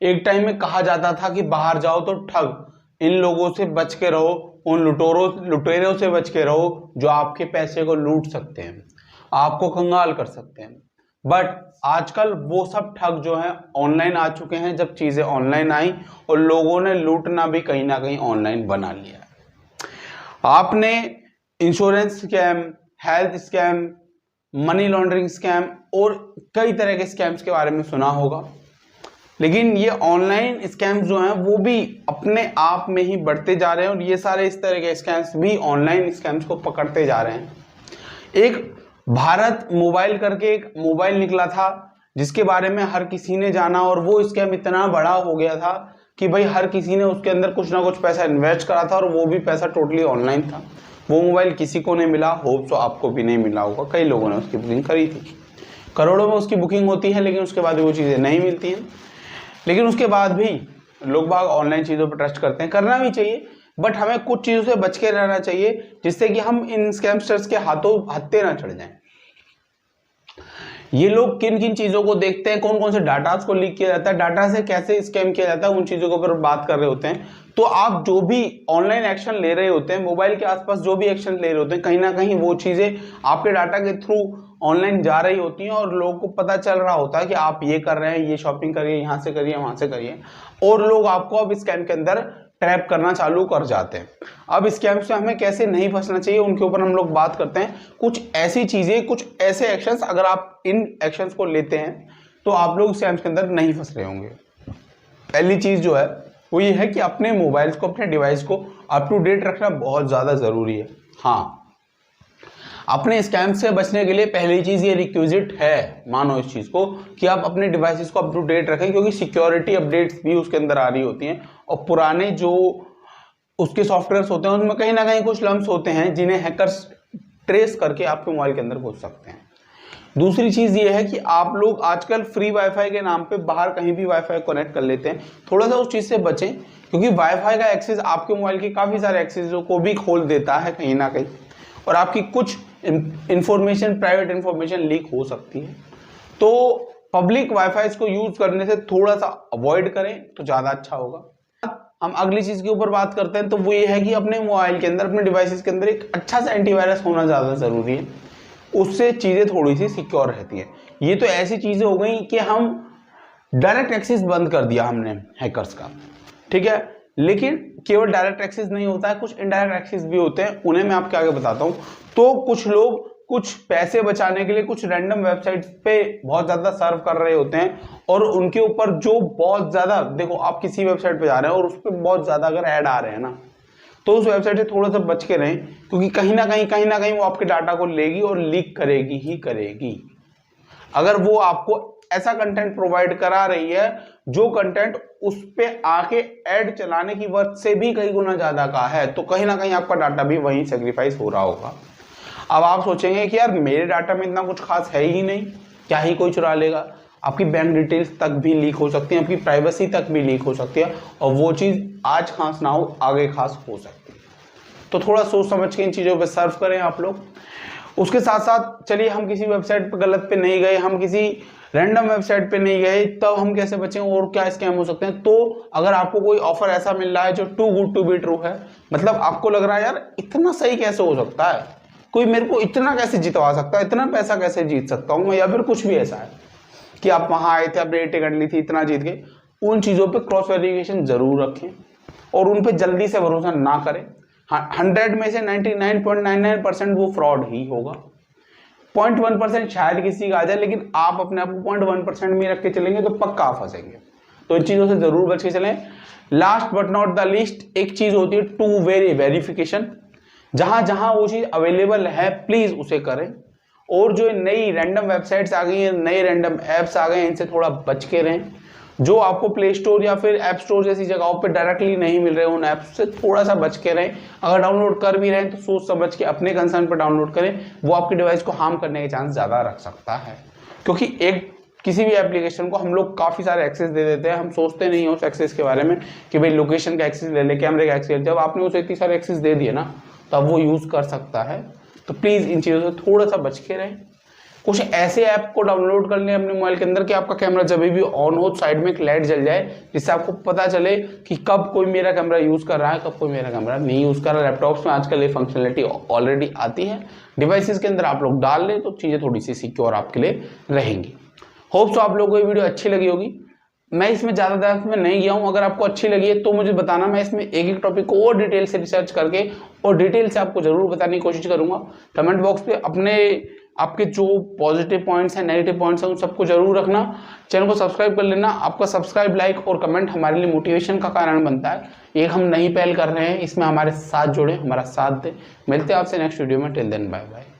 एक टाइम में कहा जाता था कि बाहर जाओ तो ठग, इन लोगों से बच के रहो, उन लुटेरों से बच के रहो जो आपके पैसे को लूट सकते हैं, आपको कंगाल कर सकते हैं। बट आजकल वो सब ठग जो है ऑनलाइन आ चुके हैं। जब चीजें ऑनलाइन आई और लोगों ने लूटना भी कहीं ना कहीं ऑनलाइन बना लिया है। आपने insurance scam, health scam, money laundering scam और कई तरह के स्कैम्स के बारे में सुना होगा, लेकिन ये ऑनलाइन स्कैम्स जो हैं वो भी अपने आप में ही बढ़ते जा रहे हैं और ये सारे इस तरह के स्कैम्स भी ऑनलाइन स्कैम्स को पकड़ते जा रहे हैं। एक भारत मोबाइल करके एक मोबाइल निकला था जिसके बारे में हर किसी ने जाना और वो स्कैम इतना बड़ा हो गया था कि भाई हर किसी ने उसके अंदर कुछ ना कुछ पैसा इन्वेस्ट करा था और वो भी पैसा टोटली ऑनलाइन था। वो मोबाइल किसी को नहीं मिला, होप सो आपको भी नहीं मिला होगा, कई लोगों ने उसकी बुकिंग करी थी, करोड़ों में उसकी बुकिंग होती है, लेकिन उसके बाद वो चीज़ें नहीं मिलती हैं। लेकिन उसके बाद भी लोग बाग ऑनलाइन चीज़ों पर ट्रस्ट करते हैं, करना भी चाहिए, बट हमें कुछ चीज़ों से बच के रहना चाहिए जिससे कि हम इन स्कैमस्टर्स के हाथों हत्थे ना चढ़ जाएं। ये लोग किन किन चीज़ों को देखते हैं, कौन कौन से डाटा को लीक किया जाता है, डाटा से कैसे स्कैम किया जाता है, उन चीज़ों के ऊपर बात कर रहे होते हैं। तो आप जो भी ऑनलाइन एक्शन ले रहे होते हैं, मोबाइल के आसपास जो भी एक्शन ले रहे होते हैं, कहीं ना कहीं वो चीज़ें आपके डाटा के थ्रू ऑनलाइन जा रही होती हैं और लोगों को पता चल रहा होता है कि आप ये कर रहे हैं, ये शॉपिंग करिए, यहाँ से करिए, वहाँ से करिए, और लोग आपको अब स्कैम के अंदर ट्रैप करना चालू कर जाते हैं। अब स्कैम से हमें कैसे नहीं फंसना चाहिए उनके ऊपर हम लोग बात करते हैं। कुछ ऐसी चीजें, कुछ ऐसे एक्शंस, अगर आप इन एक्शंस को लेते हैं तो आप लोग स्कैम्स के अंदर नहीं फंस रहे होंगे। पहली चीज जो है वो ये है कि अपने मोबाइल्स को, अपने डिवाइस को अप टू डेट रखना बहुत ज्यादा जरूरी है। हाँ, अपने स्कैम से बचने के लिए पहली चीज ये रिक्विजिट है, मानो इस चीज को, कि आप अपने डिवाइसेस को अप टू डेट रखें, क्योंकि सिक्योरिटी अपडेट्स भी उसके अंदर आ रही होती हैं और पुराने जो उसके सॉफ्टवेयर्स होते हैं उनमें कहीं ना कहीं कुछ लम्स होते हैं जिन्हें हैकर्स ट्रेस करके आपके मोबाइल के अंदर घुस सकते हैं। दूसरी चीज ये है कि आप लोग आजकल फ्री वाईफाई के नाम पे बाहर कहीं भी वाईफाई कनेक्ट कर लेते हैं, थोड़ा सा उस चीज से बचें, क्योंकि वाईफाई का एक्सेस आपके मोबाइल के काफी सारे एक्सेसों को भी खोल देता है कहीं ना कहीं, और आपकी कुछ इंफॉर्मेशन, प्राइवेट इंफॉर्मेशन लीक हो सकती है। तो पब्लिक वाईफाई को यूज करने से थोड़ा सा अवॉइड करें तो ज्यादा अच्छा होगा। हम अगली चीज के ऊपर बात करते हैं, तो वो ये है कि अपने मोबाइल के अंदर, अपने डिवाइसेस के अंदर एक अच्छा सा एंटीवायरस होना ज्यादा जरूरी है। उससे चीजें थोड़ी सी सिक्योर रहती है। ये तो ऐसी चीजें हो गई कि हम डायरेक्ट एक्सेस बंद कर दिया हमने हैकर्स का, ठीक है, लेकिन केवल डायरेक्ट एक्सेस नहीं होता है, कुछ इनडायरेक्ट एक्सेस भी होते हैं, उन्हें मैं आपके आगे बताता हूं। तो कुछ लोग कुछ पैसे बचाने के लिए कुछ रैंडम वेबसाइट्स पे बहुत ज्यादा सर्व कर रहे होते हैं और उनके ऊपर जो बहुत ज्यादा, देखो आप किसी वेबसाइट पे जा रहे हैं और उस पर बहुत ज्यादा अगर ऐड आ रहे हैं ना, तो उस वेबसाइट से थोड़ा सा बच के रहें, क्योंकि कहीं ना कहीं वो आपके डाटा को लेगी और लीक करेगी ही करेगी। अगर वो आपको ऐसा कंटेंट प्रोवाइड करा रही है जो कंटेंट उस पे आके ऐड चलाने की वर्थ से भी कई गुना ज्यादा का है, तो कहीं ना कहीं आपका डाटा भी वहीं सेक्रीफाइस हो रहा होगा। अब आप सोचेंगे कि यार मेरे डाटा में इतना कुछ खास है ही नहीं, क्या ही कोई चुरा लेगा। आपकी बैंक डिटेल्स तक भी लीक हो सकती है, आपकी प्राइवेसी तक भी लीक हो सकती है, और वो चीज आज खास ना हो, आगे खास हो सकती है। तो थोड़ा सोच समझ के इन चीजों पे सर्व करें आप लोग। उसके साथ साथ चलिए, हम किसी वेबसाइट पे गलत पे नहीं गए, हम किसी रैंडम वेबसाइट पे नहीं गए, तब हम कैसे बचें और क्या स्कैम हो सकते हैं। तो अगर आपको कोई ऑफर ऐसा मिल रहा है जो too good to be true है, मतलब आपको लग रहा है यार इतना सही कैसे हो सकता है, कोई मेरे को इतना कैसे जितवा सकता है, इतना पैसा कैसे जीत सकता हूं मैं, या फिर कुछ भी ऐसा है कि आप वहां आए थे, आपने टिकट ली थी, इतना जीत गए, उन चीजों पे क्रॉस वेरिफिकेशन जरूर रखें और उन पे जल्दी से भरोसा ना करें। 100 में से 99.99% वो फ्रॉड ही होगा। 0.1% शायद किसी का आ जाए, लेकिन आप अपने आप को 0.1% में रख के चलेंगे तो पक्का फंसेंगे। तो इन चीजों से जरूर बच के चलें। Last but not the least एक चीज होती है टू वे वेरिफिकेशन। जहां जहां वो चीज अवेलेबल है प्लीज उसे करें। और जो नई रैंडम वेबसाइट्स आ गई हैं, नए रैंडम एप्स आ गए हैं, इनसे थोड़ा बच के रहें। जो आपको प्ले स्टोर या फिर ऐप स्टोर जैसी जगहों पे डायरेक्टली नहीं मिल रहे, उन ऐप्स से थोड़ा सा बच के रहें। अगर डाउनलोड कर भी रहे हैं तो सोच समझ के अपने कंसर्न पर डाउनलोड करें, वो आपके डिवाइस को हार्म करने के चांस ज्यादा रख सकता है। क्योंकि किसी भी एप्लीकेशन को हम लोग काफी सारे एक्सेस दे देते हैं, हम सोचते नहीं उस एक्सेस के बारे में कि भाई लोकेशन का एक्सेस ले ले, कैमरे का एक्सेस। जब आपने उसे इतनी सारे एक्सेस दे दिए ना, तो अब वो यूज कर सकता है। तो प्लीज इन चीजों से थोड़ा सा बच के रहें। कुछ ऐसे ऐप को डाउनलोड कर लें अपने मोबाइल के अंदर कि आपका कैमरा जब भी ऑन हो साइड में एक लाइट जल जाए, जिससे आपको पता चले कि कब कोई मेरा कैमरा यूज कर रहा है, कब कोई मेरा कैमरा नहीं यूज कर रहा है। लैपटॉप्स में आजकल ये फंक्शनलिटी ऑलरेडी आती है, डिवाइसेस के अंदर आप लोग डाल लें तो चीजें थोड़ी सी सिक्योर आपके लिए रहेंगी। होप सो आप लोगों को ये वीडियो अच्छी लगी होगी। मैं इसमें ज़्यादा डेप्थ में नहीं गया हूँ, अगर आपको अच्छी लगी है तो मुझे बताना, मैं इसमें एक एक टॉपिक को और डिटेल से रिसर्च करके और डिटेल से आपको जरूर बताने की कोशिश करूंगा। कमेंट बॉक्स पे अपने आपके जो पॉजिटिव पॉइंट्स हैं, नेगेटिव पॉइंट्स हैं, उन सबको जरूर रखना। चैनल को सब्सक्राइब कर लेना। आपका सब्सक्राइब, लाइक और कमेंट हमारे लिए मोटिवेशन का कारण बनता है। एक हम नई पहल कर रहे हैं, इसमें हमारे साथ जुड़े, हमारा साथ दें। मिलते हैं आपसे नेक्स्ट वीडियो में। Till then bye bye.